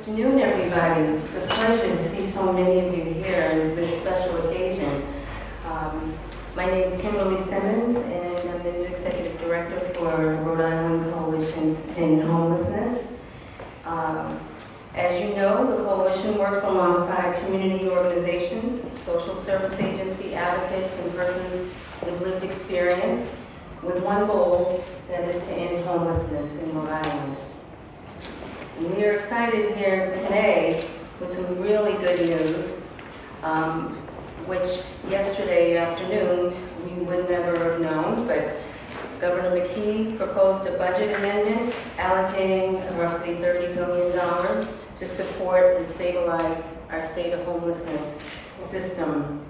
afternoon, everybody. It's a pleasure to see so many of you here on this special occasion. My name is Kimberly Simmons, and I'm the new Executive Director for Rhode Island Coalition to End Homelessness. As you know, the Coalition works alongside community organizations, social service agency advocates, and persons with lived experience with one goal, that is to end homelessness in Rhode Island. And we are excited here today with some really good news, which yesterday afternoon we would never have known, but Governor McKee proposed a budget amendment allocating roughly $30 million to support and stabilize our state of homelessness system.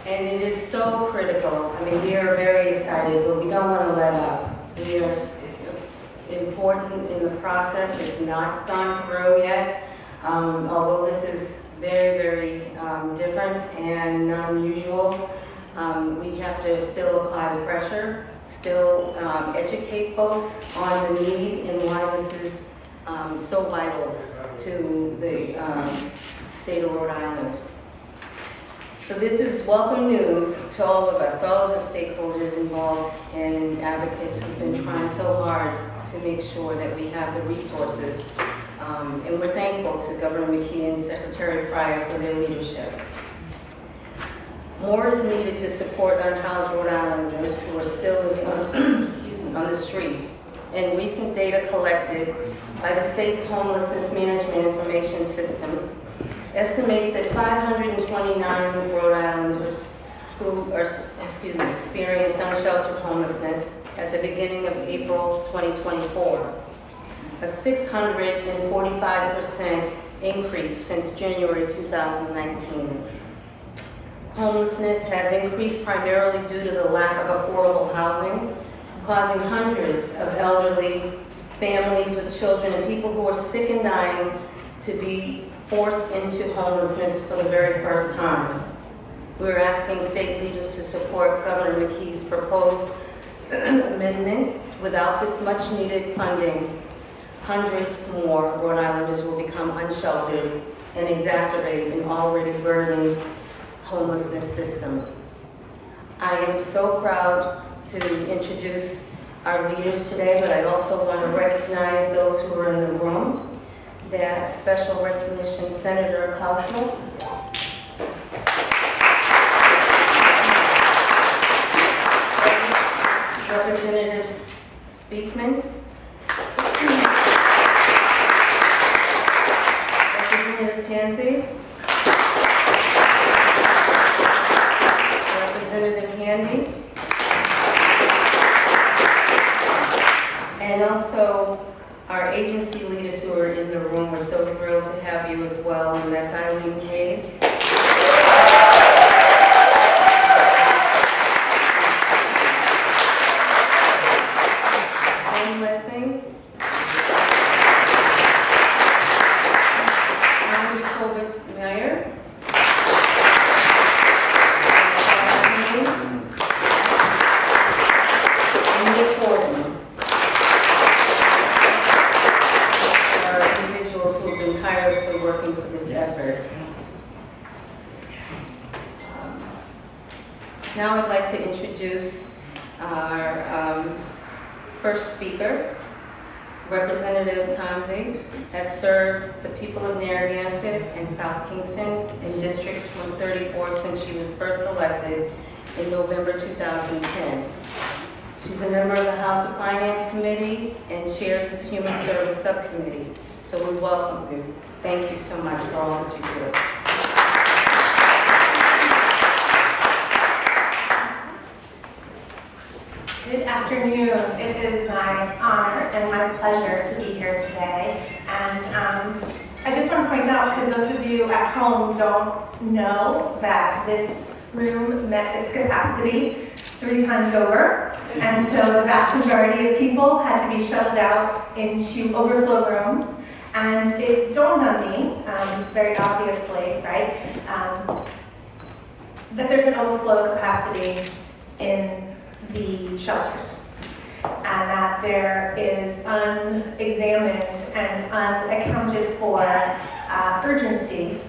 And it is so critical. I mean, we are very excited, but we don't want to let up. We are important in the process. It's not gone through yet, although this is very, very different and unusual. We have to still apply the pressure, still educate folks on the need and why this is so vital to the state of Rhode Island. So this is welcome news to all of us, all of the stakeholders involved and advocates who've been trying so hard to make sure that we have the resources. And we're thankful to Governor McKee and Secretary Pryor for their leadership. More is needed to support unhoused Rhode Islanders who are still living on the street. And recent data collected by the state's Homelessness Management Information System estimates that 529 Rhode Islanders who are, experience unsheltered homelessness at the beginning of April 2024, a 645% increase since January 2019. Homelessness has increased primarily due to the lack of affordable housing, causing hundreds of elderly families with children and people who are sick and dying to be forced into homelessness for the very first time. We're asking state leaders to support Governor McKee's proposed amendment. Without this much needed funding, hundreds more Rhode Islanders will become unsheltered and exacerbate an already burdened homelessness system. I am so proud to introduce our leaders today, but I also want to recognize those who are in the room. That special recognition, Senator Acosta. Representative Speakman. Representative Tansey. Representative Handy. And also our agency leaders who are in the room. We're so thrilled to have you as well, and that's Eileen Hayes. Jim Lessing. Andrew Cobus Meyer. Tirelessly working for this effort. Now I'd like to introduce our first speaker. Representative Tansey has served the people of Narragansett and South Kingston in District 134 since she was first elected in November 2010. She's a member of the House of Finance Committee and chairs its Human Service Subcommittee. So we welcome you. Thank you so much for all that you do. Good afternoon. It is my honor and my pleasure to be here today. And I just want to point out, because those of you at home don't know, that this room met its capacity 3 times over. And so the vast majority of people had to be shuttled out into overflow rooms. And it dawned on me, very obviously, right, that there's an overflow capacity in the shelters, and that there is unexamined and unaccounted for urgency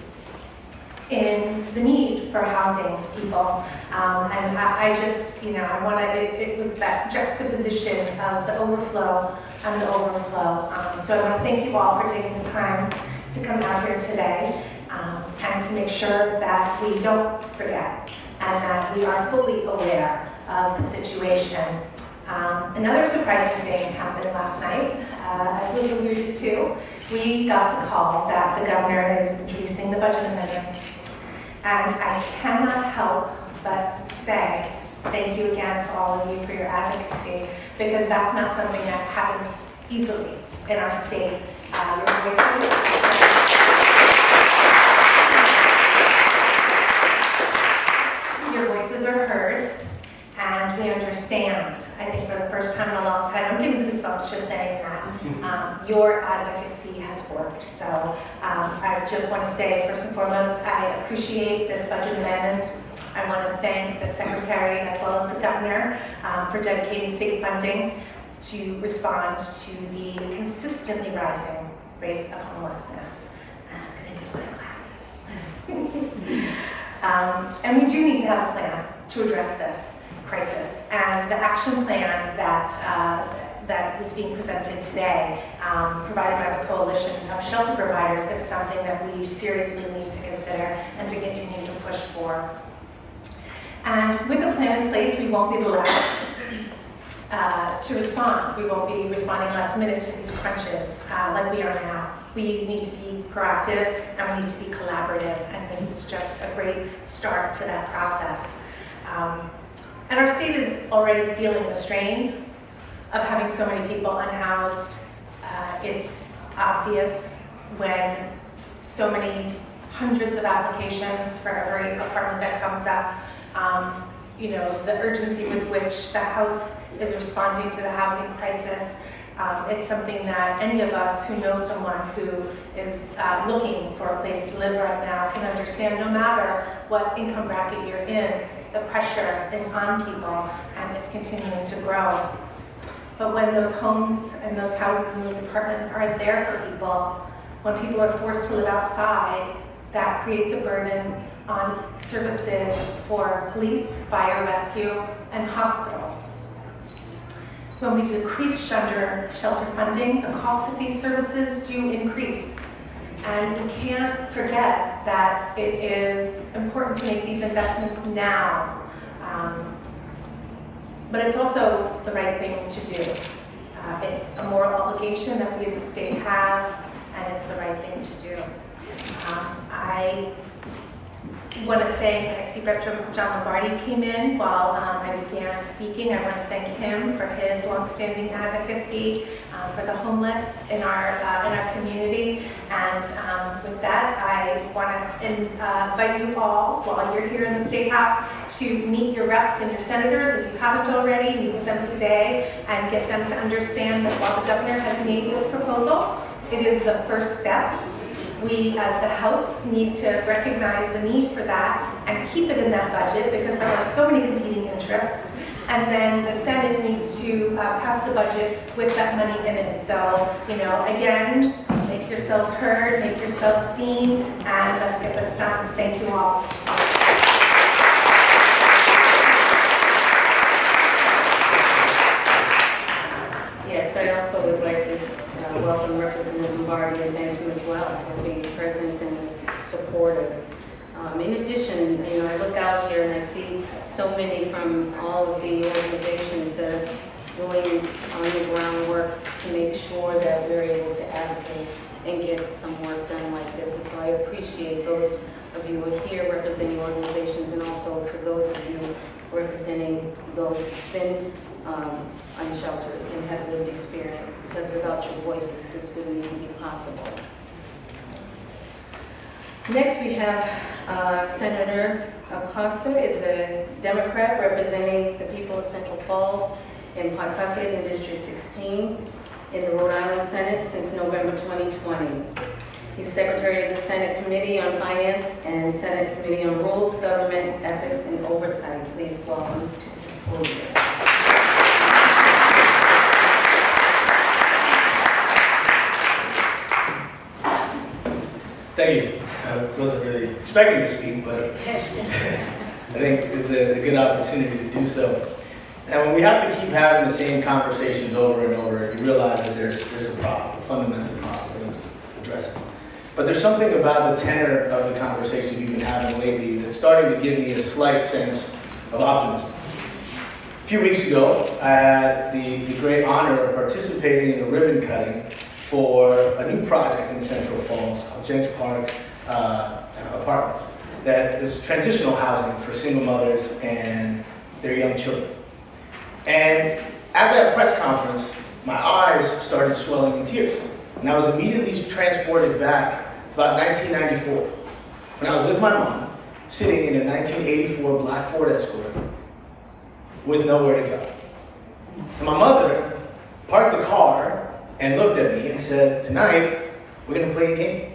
in the need for housing people. And I just, I wanted, it was that juxtaposition of the overflow and the overflow. So I want to thank you all for taking the time to come out here today and to make sure that we don't forget and that we are fully aware of the situation. Another surprising thing happened last night, as was alluded to. We got the call that the governor is introducing the budget amendment. And I cannot help but say thank you again to all of you for your advocacy, because that's not something that happens easily in our state. Your voices are heard, and we understand. I think for the first time in a long time, I'm getting goosebumps just saying that. Your advocacy has worked. So I just want to say, first and foremost, I appreciate this budget amendment. I want to thank the Secretary as well as the Governor for dedicating state funding to respond to the consistently rising rates of homelessness. I'm going to need my glasses. And we do need to have a plan to address this crisis. And the action plan that is being presented today, provided by the Coalition of Shelter Providers, is something that we seriously need to consider and to continue to push for. And with the plan in place, we won't be the last to respond. We won't be responding last minute to these crunches like we are now. We need to be proactive and we need to be collaborative, and this is just a great start to that process. And our state is already feeling the strain of having so many people unhoused. It's obvious when so many hundreds of applications for every apartment that comes up. The urgency with which the House is responding to the housing crisis. It's something that any of us who know someone who is looking for a place to live right now can understand. No matter what income bracket you're in, the pressure is on people and it's continuing to grow. But when those homes and those houses and those apartments aren't there for people, when people are forced to live outside, that creates a burden on services for police, fire, rescue, and hospitals. When we decrease shelter funding, the costs of these services do increase. And we can't forget that it is important to make these investments now. But it's also the right thing to do. It's a moral obligation that we as a state have, and it's the right thing to do. I want to thank, I see Rep. John Lombardi came in while I began speaking. I want to thank him for his longstanding advocacy for the homeless in our community. And with that, I want to invite you all, while you're here in the State House, to meet your reps and your senators. If you haven't already, meet with them today and get them to understand that while the governor has made this proposal, it is the first step. We, as the House, need to recognize the need for that and keep it in that budget because there are so many competing interests. And then the Senate needs to pass the budget with that money in it. So, again, make yourselves heard, make yourselves seen, and let's get this done. Thank you all. Yes, I also would like to welcome Representative Lombardi and thank him as well for being present and supportive. In addition, I look out here and I see so many from all of the organizations that are doing on the ground work to make sure that we're able to advocate and get some work done like this. And so I appreciate those of you who are here representing organizations, and also for those of you representing those who've been unsheltered and have lived experience, because without your voices, this wouldn't even be possible. Next, we have Senator Acosta is a Democrat representing the people of Central Falls and Pawtucket in District 16 in the Rhode Island Senate since November 2020. He's Secretary of the Senate Committee on Finance and Senate Committee on Rules, Government, Ethics, and Oversight. Please welcome to the podium. expecting to speak, but I think it's a good opportunity to do so. And when we have to keep having the same conversations over and over, you realize that there's a problem, a fundamental problem that is addressing. But there's something about the tenor of the conversations we've been having lately that's starting to give me a slight sense of optimism. A few weeks ago, I had the great honor of participating in a ribbon cutting for a new project in Central Falls called Jenks Park Apartments that is transitional housing for single mothers and their young children. And at that press conference, my eyes started swelling in tears. And I was immediately transported back to about 1994, when I was with my mom, sitting in a 1984 black Ford Escort with nowhere to go. And my mother parked the car and looked at me and said, "Tonight, we're gonna play a game.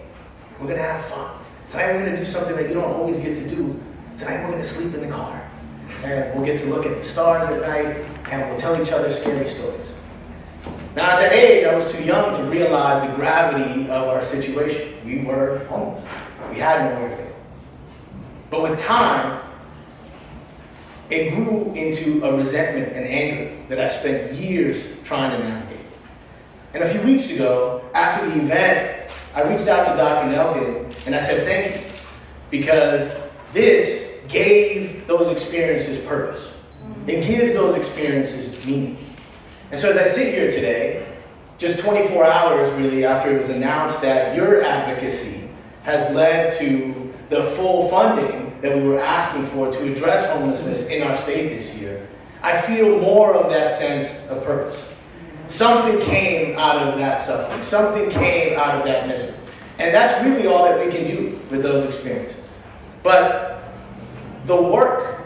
We're gonna have fun. Tonight we're gonna do something that you don't always get to do. Tonight we're gonna sleep in the car. And we'll get to look at the stars at night, and we'll tell each other scary stories." Now, at that age, I was too young to realize the gravity of our situation. We were homeless. We had nowhere to go. But with time, it grew into a resentment and anger that I spent years trying to navigate. And a few weeks ago, after the event, I reached out to Dr. Nelkin, and I said, "Thank you," because this gave those experiences purpose. It gives those experiences meaning. And so as I sit here today, just 24 hours really after it was announced that your advocacy has led to the full funding that we were asking for to address homelessness in our state this year, I feel more of that sense of purpose. Something came out of that suffering. Something came out of that misery. And that's really all that we can do with those experiences. But the work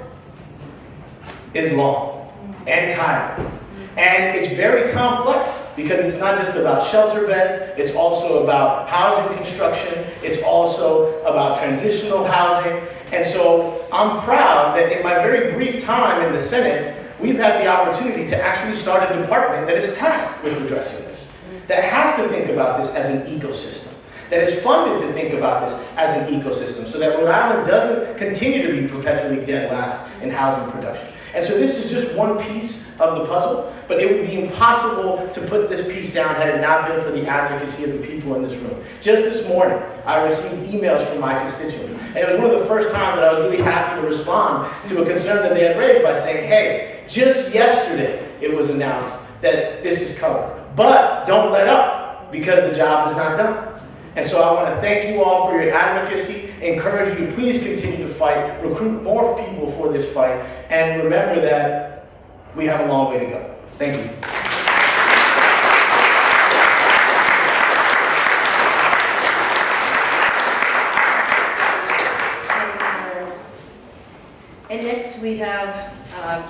is long and tiring. And it's very complex because it's not just about shelter beds, it's also about housing construction, it's also about transitional housing. And so I'm proud that in my very brief time in the Senate, we've had the opportunity to actually start a department that is tasked with addressing this, that has to think about this as an ecosystem, that is funded to think about this as an ecosystem so that Rhode Island doesn't continue to be perpetually dead last in housing production. And so this is just one piece of the puzzle, but it would be impossible to put this piece down had it not been for the advocacy of the people in this room. Just this morning, I received emails from my constituents, and it was one of the first times that I was really happy to respond to a concern that they had raised by saying, "Hey, just yesterday it was announced that this is covered, but don't let up because the job is not done." And so I want to thank you all for your advocacy, encourage you to please continue to fight, recruit more people for this fight, and remember that we have a long way to go. Thank you. And next we have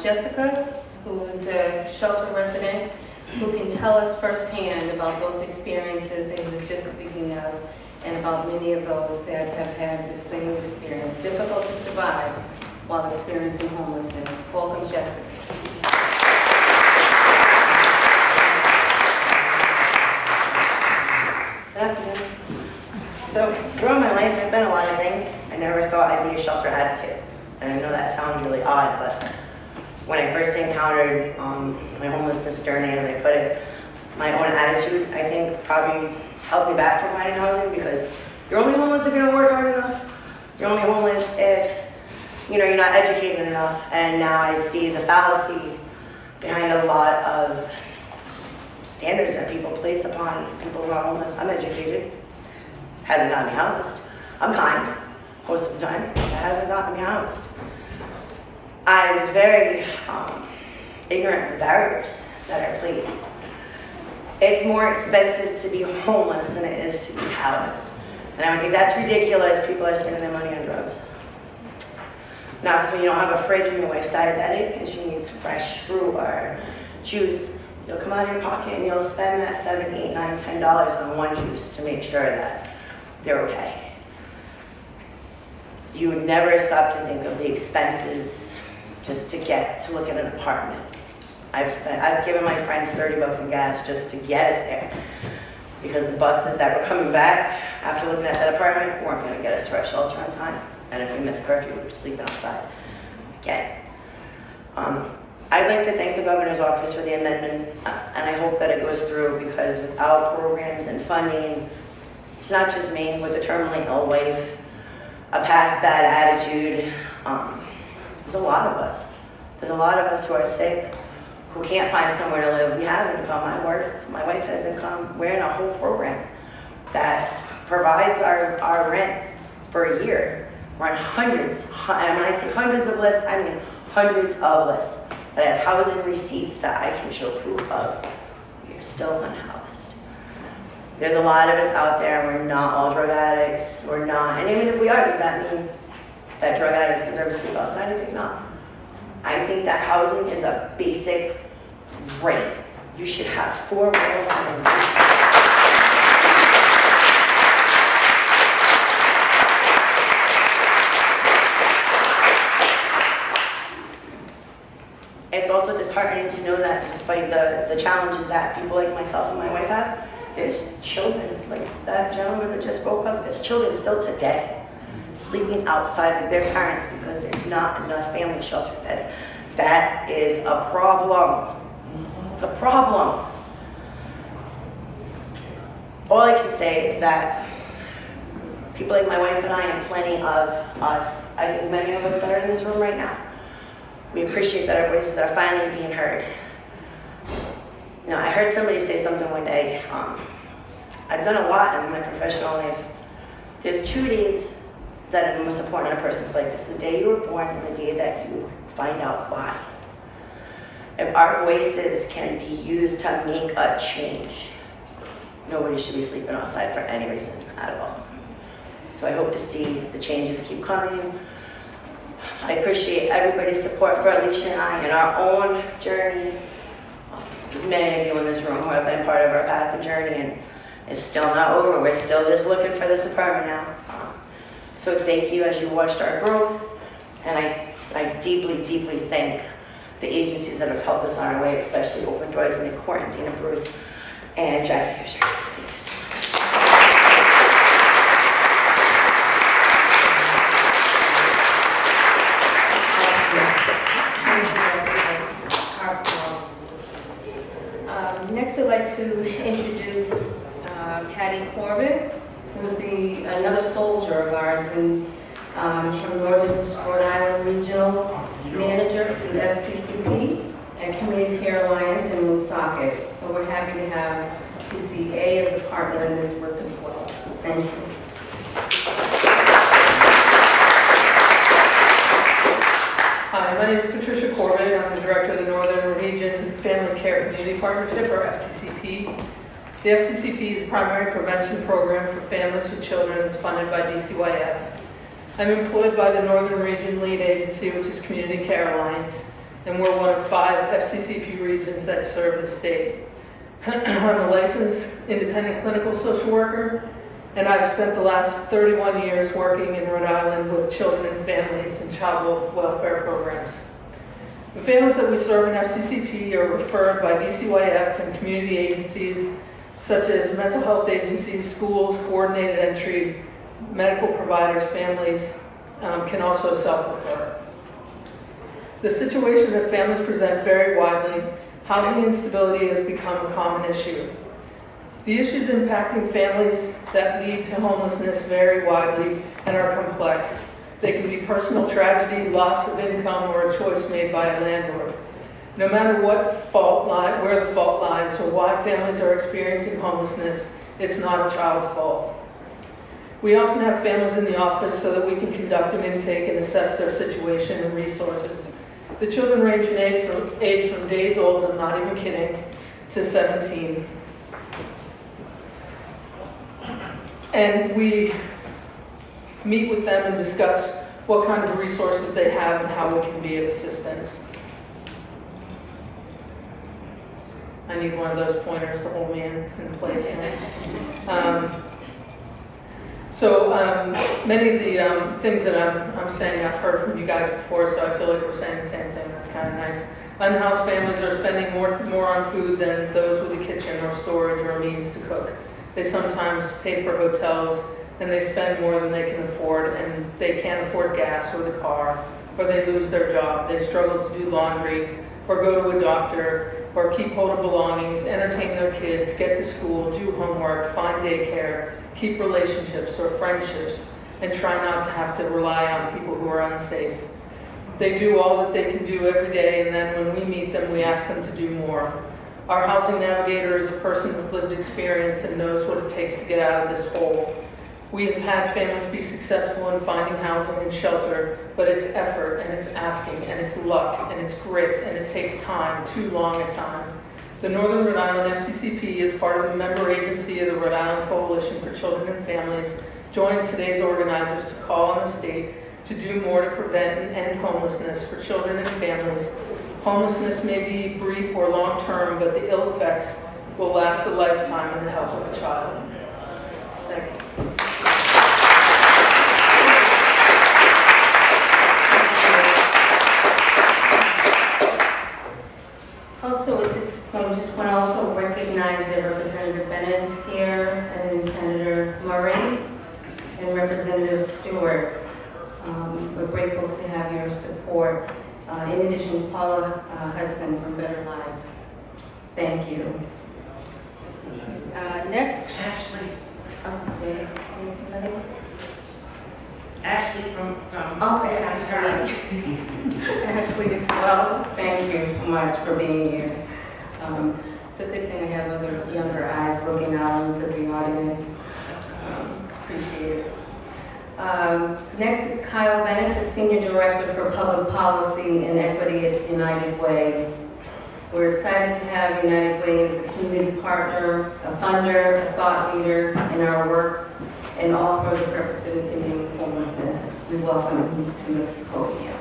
Jessica, who's a shelter resident, who can tell us firsthand about those experiences that he was just speaking of, and about many of those that have had the same experience, difficult to survive while experiencing homelessness. Welcome, Jessica. Good afternoon. So, throughout my life, I've done a lot of things. I never thought I'd be a shelter advocate. And I know that sounds really odd, but when I first encountered my homelessness journey, as I put it, my own attitude, I think, probably helped me back from finding housing, because you're only homeless if you don't work hard enough. You're only homeless if, you're not educated enough. And now I see the fallacy behind a lot of standards that people place upon people who are homeless. I'm educated, hasn't gotten me housed. I'm kind, most of the time, that hasn't gotten me housed. I was very ignorant of the barriers that are placed. It's more expensive to be homeless than it is to be housed. And I would think that's ridiculous. People are spending their money on drugs. Now, because when you don't have a fridge and your wife's diabetic and she needs fresh fruit or juice, you'll come out of your pocket and you'll spend that $7, $8, $9, $10 on one juice to make sure that they're okay. You would never stop to think of the expenses just to get to look at an apartment. I've given my friends $30 in gas just to get us there, because the buses that were coming back after looking at that apartment weren't going to get us to our shelter on time. And if we miss curfew, we're sleeping outside again. I'd like to thank the governor's office for the amendment, and I hope that it goes through, because without programs and funding, it's not just me with a terminally ill wife, a past bad attitude. There's a lot of us. There's a lot of us who are sick, who can't find somewhere to live. We have income. I work. My wife has income. We're in a whole program that provides our rent for a year. We're on hundreds, and when I say hundreds of lists, I mean hundreds of lists that have housing receipts that I can show proof of. We are still unhoused. There's a lot of us out there, and we're not all drug addicts. We're not, and even if we are, does that mean that drug addicts deserve to sleep outside? I think not. I think that housing is a basic right. You should have 4 walls and a roof. It's also disheartening to know that despite the challenges that people like myself and my wife have, there's children, like that gentleman that just spoke up, there's children still today sleeping outside with their parents because there's not enough family shelter beds. That is a problem. It's a problem. All I can say is that people like my wife and I, and plenty of us, I think many of us that are in this room right now, we appreciate that our voices are finally being heard. You know, I heard somebody say something one day. I've done a lot in my professional life. There's 2 days that are the most important in a person's life. It's the day you were born and the day that you find out why. If our voices can be used to make a change, nobody should be sleeping outside for any reason at all. So I hope to see the changes keep coming. I appreciate everybody's support for Alicia and I in our own journey. Many of you in this room who have been part of our path and journey, and it's still not over. We're still just looking for this apartment now. So thank you as you watched our growth, and I deeply, deeply thank the agencies that have helped us on our way, especially Open Doors and the Quarantine and Bruce and Jackie Fisher. Thank you so much. Next, I'd like to introduce Patty Corbett, who's another soldier of ours from Northern Rhode Island Regional Manager for the FCCP and Community Care Alliance in Woonsocket. So we're happy to have CCA as a partner in this work as well. Thank you. Hi, my name is Patricia Corbett. I'm the Director of the Northern Region Family Care Community Partnership, or FCCP. The FCCP is a primary prevention program for families with children that's funded by DCYF. I'm employed by the Northern Region Lead Agency, which is Community Care Alliance, and we're one of 5 FCCP regions that serve the state. I'm a licensed independent clinical social worker, and I've spent the last 31 years working in Rhode Island with children and families and child welfare programs. The families that we serve in FCCP are referred by DCYF and community agencies such as mental health agencies, schools, coordinated entry, medical providers, families can also self-refer. The situation that families present vary widely. Housing instability has become a common issue. The issues impacting families that lead to homelessness vary widely and are complex. They can be personal tragedy, loss of income, or a choice made by a landlord. No matter where the fault lies, or why families are experiencing homelessness, it's not a child's fault. We often have families in the office so that we can conduct an intake and assess their situation and resources. The children range in age from days old, I'm not even kidding, to 17. And we meet with them and discuss what kind of resources they have and how we can be of assistance. I need one of those pointers to hold me in place. Many of the things that I'm saying I've heard from you guys before, so I feel like we're saying the same thing. That's kind of nice. Unhoused families are spending more on food than those with a kitchen or storage or means to cook. They sometimes pay for hotels and they spend more than they can afford, and they can't afford gas or the car, or they lose their job. They struggle to do laundry or go to a doctor or keep hold of belongings, entertain their kids, get to school, do homework, find daycare, keep relationships or friendships, and try not to have to rely on people who are unsafe. They do all that they can do every day, and then when we meet them, we ask them to do more. Our housing navigator is a person with lived experience and knows what it takes to get out of this hole. We have had families be successful in finding housing and shelter, but it's effort, and it's asking, and it's luck, and it's grit, and it takes time, too long a time. The Northern Rhode Island FCCP is part of the member agency of the Rhode Island Coalition for Children and Families, joined today's organizers to call on the state to do more to prevent and end homelessness for children and families. Homelessness may be brief or long-term, but the ill effects will last a lifetime in the health of a child. Thank you. Also, at this point, just want to also recognize that Representative Bennett is here, and then Senator Murray, and Representative Stewart. We're grateful to have your support. In addition to Paula Hudson from Better Lives. Thank you. Next, Ashley. okay, is somebody? Ashley from Okay, Ashley. Ashley as well. Thank you so much for being here. It's a good thing I have other younger eyes looking out into the audience. Appreciate it. Next is Kyle Bennett, the Senior Director for Public Policy and Equity at United Way. We're excited to have United Way as a community partner, a funder, a thought leader in our work, and all for the purpose of ending homelessness. We welcome him to the podium.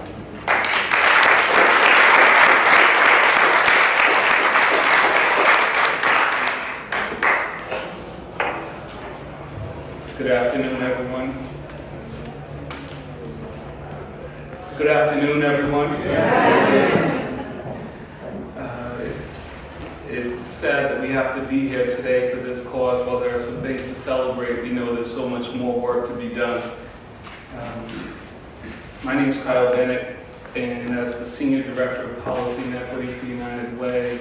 Good afternoon, everyone. Good afternoon, everyone. It's sad that we have to be here today for this cause. While there are some things to celebrate, we know there's so much more work to be done. My name is Kyle Bennett, and as the Senior Director of Policy and Equity for United Way,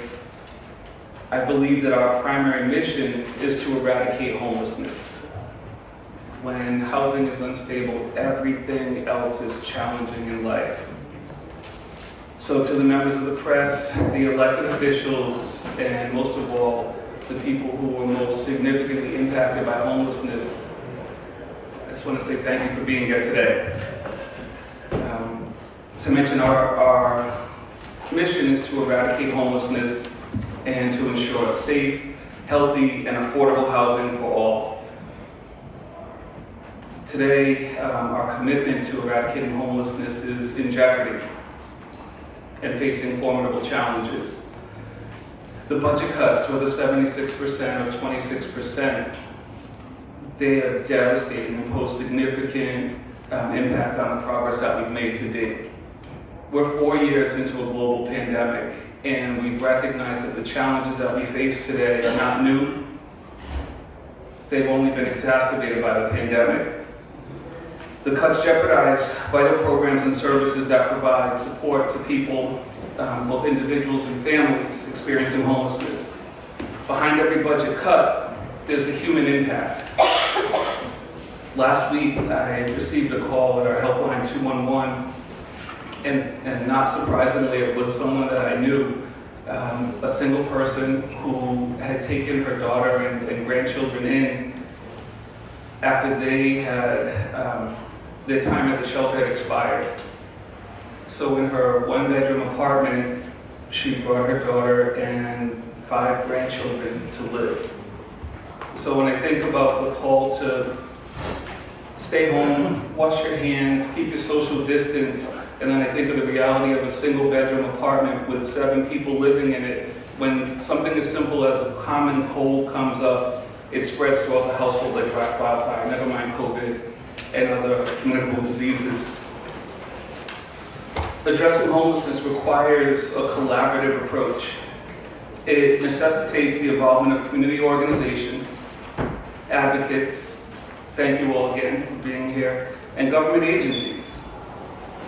I believe that our primary mission is to eradicate homelessness. When housing is unstable, everything else is challenging in life. So to the members of the press, the elected officials, and most of all, the people who were most significantly impacted by homelessness, I just want to say thank you for being here today. To mention our mission is to eradicate homelessness and to ensure safe, healthy, and affordable housing for all. Today, our commitment to eradicating homelessness is in jeopardy and facing formidable challenges. The budget cuts, whether 76% or 26%, they are devastating and pose significant impact on the progress that we've made to date. We're 4 years into a global pandemic, and we've recognized that the challenges that we face today are not new. They've only been exacerbated by the pandemic. The cuts jeopardize vital programs and services that provide support to people, both individuals and families experiencing homelessness. Behind every budget cut, there's a human impact. Last week, I received a call at our helpline 211, and not surprisingly, it was someone that I knew, a single person who had taken her daughter and grandchildren in after they had their time at the shelter had expired. So in her one-bedroom apartment, she brought her daughter and 5 grandchildren to live. So when I think about the call to stay home, wash your hands, keep your social distance, and then I think of the reality of a single-bedroom apartment with 7 people living in it, when something as simple as a common cold comes up, it spreads throughout the household like wildfire, never mind COVID and other communicable diseases. Addressing homelessness requires a collaborative approach. It necessitates the involvement of community organizations, advocates, Thank you all again for being here. And government agencies.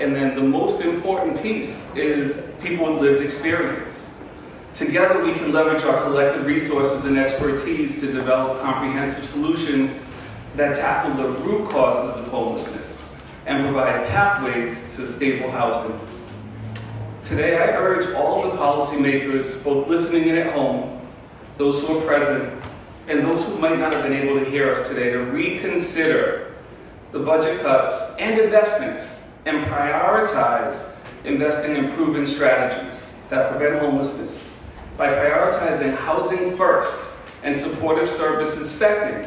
And then the most important piece is people with lived experience. Together we can leverage our collective resources and expertise to develop comprehensive solutions that tackle the root causes of homelessness and provide pathways to stable housing. Today I urge all of the policymakers, both listening in at home, those who are present, and those who might not have been able to hear us today, to reconsider the budget cuts and investments and prioritize investing in proven strategies that prevent homelessness by prioritizing housing first and supportive services second.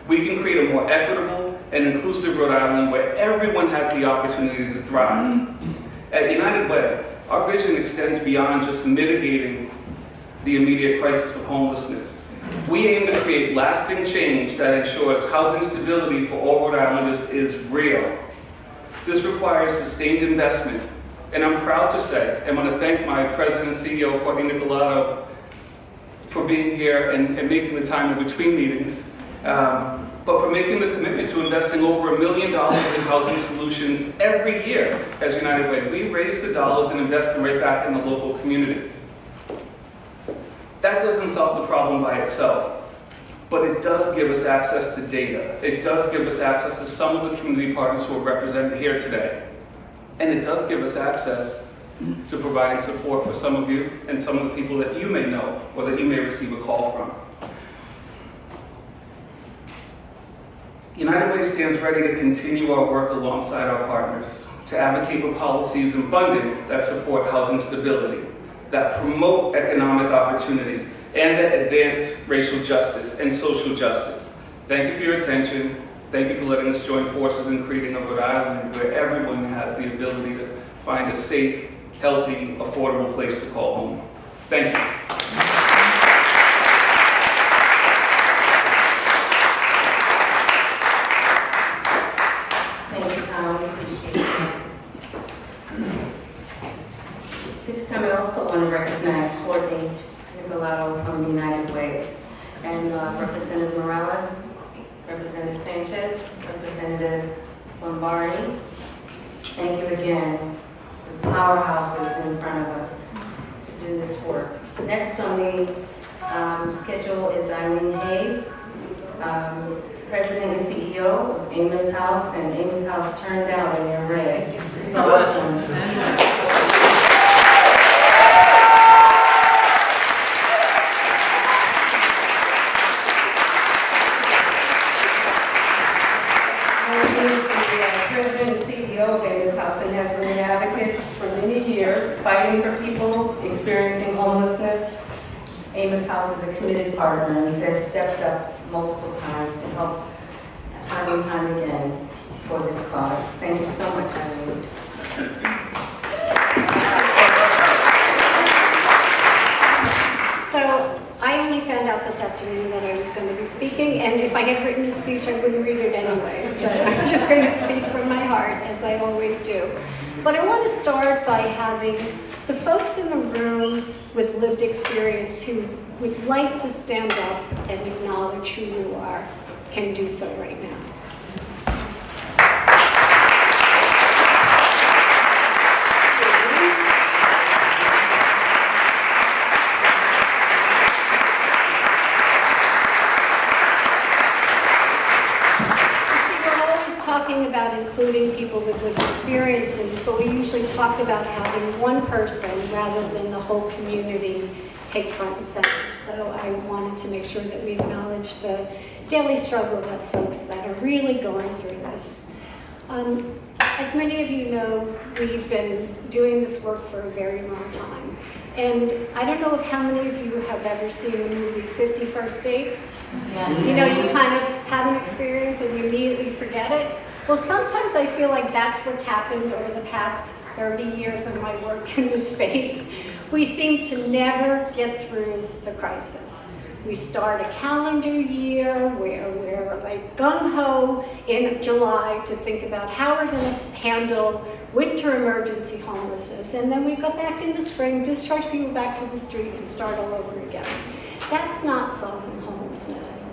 We can create a more equitable and inclusive Rhode Island where everyone has the opportunity to thrive. At United Way, our vision extends beyond just mitigating the immediate crisis of homelessness. We aim to create lasting change that ensures housing stability for all Rhode Islanders is real. This requires sustained investment, and I'm proud to say, I want to thank my President and CEO, Courtney Nicolato, for being here and making the time in between meetings, but for making the commitment to investing over $1 million in housing solutions every year as United Way. We raise the dollars and invest them right back in the local community. That doesn't solve the problem by itself, but it does give us access to data. It does give us access to some of the community partners who are represented here today. And it does give us access to providing support for some of you and some of the people that you may know or that you may receive a call from. United Way stands ready to continue our work alongside our partners to advocate for policies and funding that support housing stability, that promote economic opportunity, and that advance racial justice and social justice. Thank you for your attention. Thank you for letting us join forces in creating a Rhode Island where everyone has the ability to find a safe, healthy, affordable place to call home. Thank you. Thank you, Kyle. We appreciate it. This time I also want to recognize Courtney Nicolato from United Way and Representative Morales, Representative Sanchez, Representative Lombardi. Thank you again. The powerhouses in front of us to do this work. Next on the schedule is Eileen Hayes, President and CEO of Amos House, and Amos House turned out in their red. It's awesome. President and CEO of Amos House and has been an advocate for many years, fighting for people experiencing homelessness. Amos House is a committed partner and has stepped up multiple times to help time and time again for this cause. Thank you so much, Eileen. So I only found out this afternoon that I was going to be speaking, and if I had written a speech, I wouldn't read it anyway. So I'm just going to speak from my heart, as I always do. But I want to start by having the folks in the room with lived experience who would like to stand up and acknowledge who you are can do so right now. About including people with lived experiences, but we usually talk about having one person rather than the whole community take front and center. So I wanted to make sure that we acknowledge the daily struggle of folks that are really going through this. As many of you know, we've been doing this work for a very long time. And I don't know if how many of you have ever seen the movie 50 First Dates. Yeah. You know, you kind of have an experience and you immediately forget it. Well, sometimes I feel like that's what's happened over the past 30 years of my work in this space. We seem to never get through the crisis. We start a calendar year where we're like gung-ho in July to think about how we're going to handle winter emergency homelessness. And then we go back in the spring, discharge people back to the street and start all over again. That's not solving homelessness.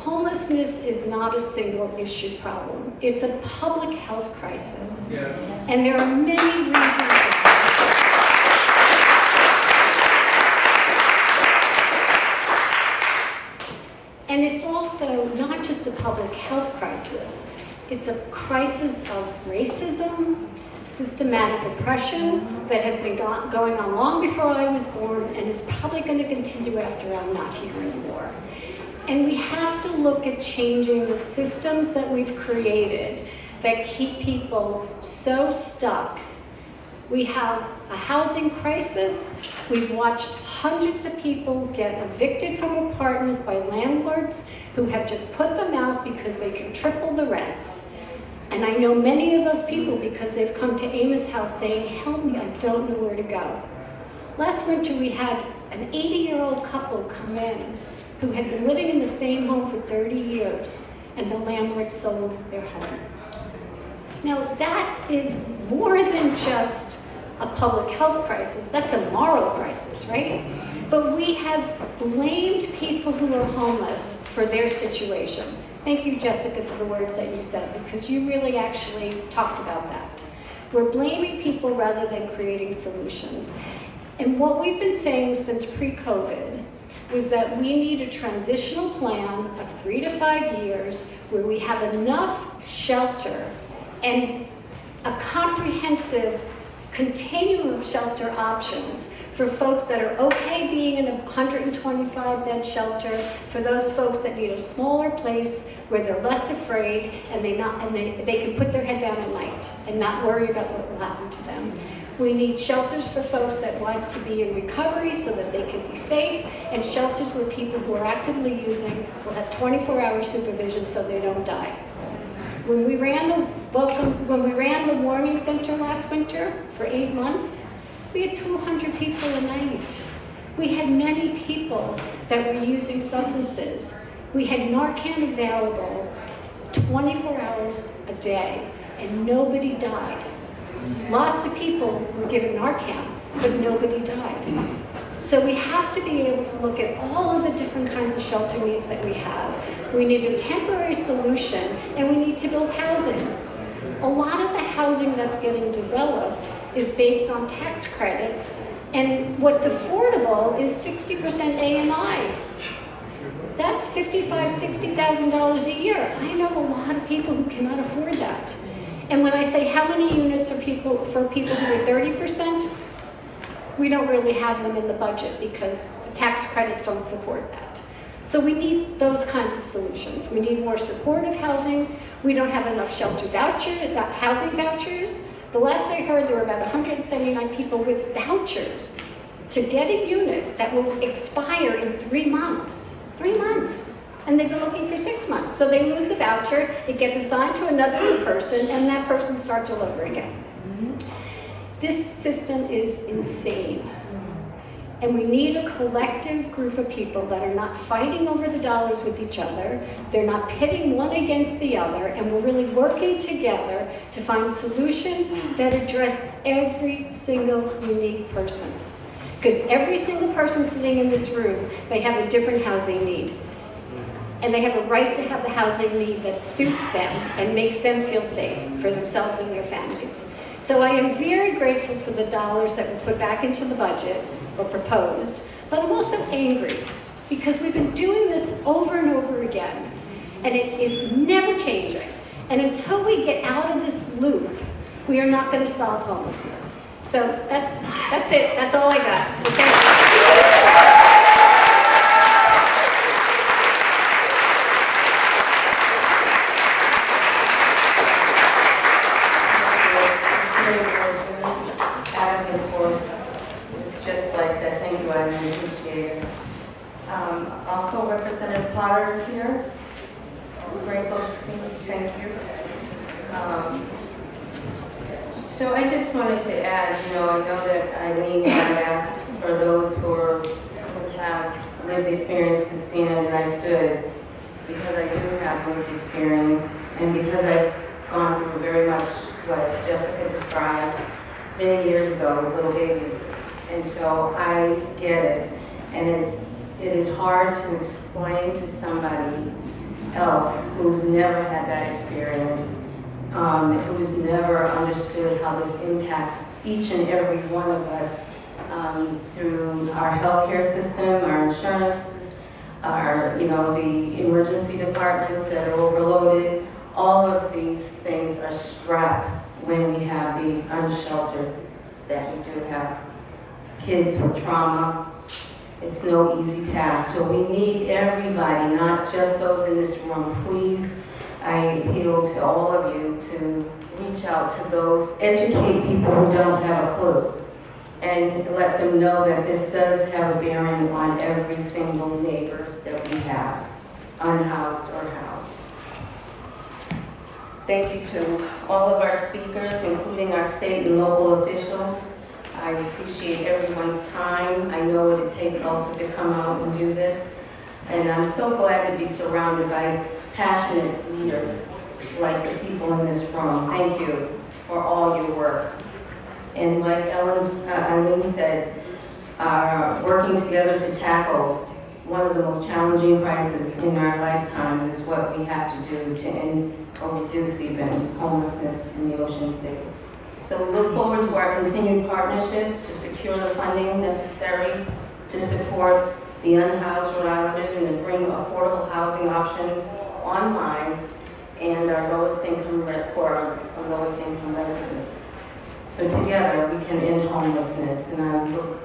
homelessness is not a single issue problem. It's a public health crisis. Yeah. And there are many reasons for that. And it's also not just a public health crisis. It's a crisis of racism, systematic oppression that has been going on long before I was born and is probably going to continue after I'm not here anymore. And we have to look at changing the systems that we've created that keep people so stuck. We have a housing crisis. We've watched hundreds of people get evicted from apartments by landlords who have just put them out because they can triple the rents. And I know many of those people because they've come to Amos House saying, help me, I don't know where to go. Last winter we had an 80-year-old couple come in who had been living in the same home for 30 years, and the landlord sold their home. Now that is more than just a public health crisis, that's a moral crisis, right? But we have blamed people who are homeless for their situation. Thank you, Jessica, for the words that you said, because you really actually talked about that. We're blaming people rather than creating solutions. And what we've been saying since pre-COVID was that we need a transitional plan of 3 to 5 years where we have enough shelter and a comprehensive continuum of shelter options for folks that are okay being in a 125-bed shelter, for those folks that need a smaller place where they're less afraid and they can put their head down at night and not worry about what will happen to them. We need shelters for folks that want to be in recovery so that they can be safe, and shelters where people who are actively using will have 24-hour supervision so they don't die. When we ran the warming center last winter for 8 months, we had 200 people a night. We had many people that were using substances. We had Narcan available 24 hours a day, and nobody died. Lots of people were given Narcan, but nobody died. So we have to be able to look at all of the different kinds of shelter needs that we have. We need a temporary solution, and we need to build housing. A lot of the housing that's getting developed is based on tax credits, and what's affordable is 60% AMI. That's $55,000, $60,000 a year. I know a lot of people who cannot afford that. And when I say how many units are for people who are 30%, we don't really have them in the budget because the tax credits don't support that. So we need those kinds of solutions. We need more supportive housing. We don't have enough shelter housing vouchers. The last I heard, there were about 179 people with vouchers to get a unit that will expire in 3 months. 3 months. And they've been looking for 6 months. So they lose the voucher, it gets assigned to another person, and that person starts all over again. This system is insane. And we need a collective group of people that are not fighting over the dollars with each other, they're not pitting one against the other, and we're really working together to find solutions that address every single unique person. Because every single person sitting in this room, they have a different housing need. And they have a right to have the housing need that suits them and makes them feel safe for themselves and their families. So I am very grateful for the dollars that were put back into the budget, or proposed, but I'm also angry because we've been doing this over and over again, and it is never changing. And until we get out of this loop, we are not going to solve homelessness. So that's it. That's all I got. So thank you. It's just like that. Thank you, I really appreciate it. Also, Representative Potter is here. I'm grateful to see you. Thank you. So I just wanted to add, I know that Eileen had asked for those who have lived experience to stand, and I stood because I do have lived experience, and because I've gone through very much what Jessica described many years ago with little babies. And so I get it. And it is hard to explain to somebody else who's never had that experience, who's never understood how this impacts each and every one of us through our healthcare system, our insurances, our, the emergency departments that are overloaded. All of these things are strapped when we have the unsheltered that we do have. Kids with trauma, it's no easy task. So we need everybody, not just those in this room. Please, I appeal to all of you to reach out to those, educate people who don't have a clue, and let them know that this does have a bearing on every single neighbor that we have, unhoused or housed. Thank you to all of our speakers, including our state and local officials. I appreciate everyone's time. I know what it takes also to come out and do this. And I'm so glad to be surrounded by passionate leaders like the people in this room. Thank you for all your work. And like Eileen said, working together to tackle one of the most challenging crises in our lifetimes is what we have to do to end or reduce even homelessness in the Ocean State. So we look forward to our continued partnerships to secure the funding necessary to support the unhoused Rhode Islanders and to bring affordable housing options online and our lowest income for our lowest income residents. So together we can end homelessness, and I'm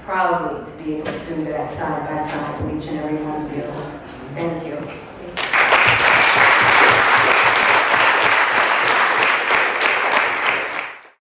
proud to be able to do that side by side with each and every one of you. Thank you.